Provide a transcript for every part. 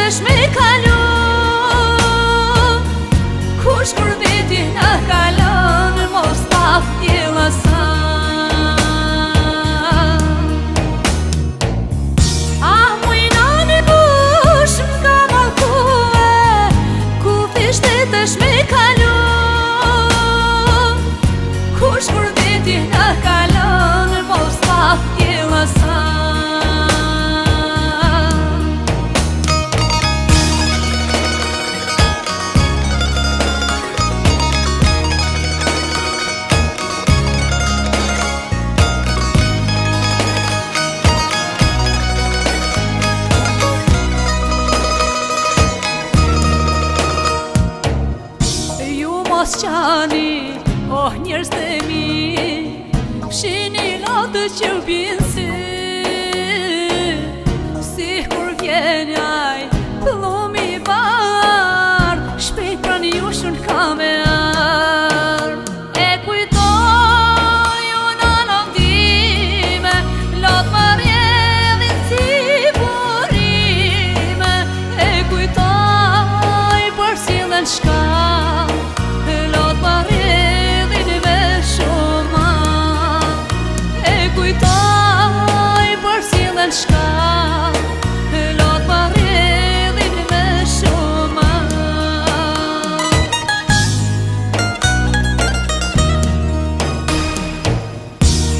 shtetesh me kalu, kush kur viti në kalon, mos ta fjella sa. Ah, mujnani kush m'ka malkue, kufi shtetesh me kalu, kush kur viti në kalon, mos ta fjella sa. Mos qani, oh njerëz të mi, fshini latë që vjen si kur vjen aj plumi i bardh, shpejt pran jushun ka me ardh. E kujtoj unë anondime, lot më rjedhin si burime, e kujtoj për sillen shka, shka, lot më rjedhin me shumë.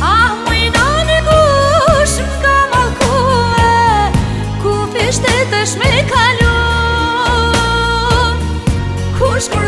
Ah, mujnani kush m'ka malkue, kufi shtetesh me kalu, kush kur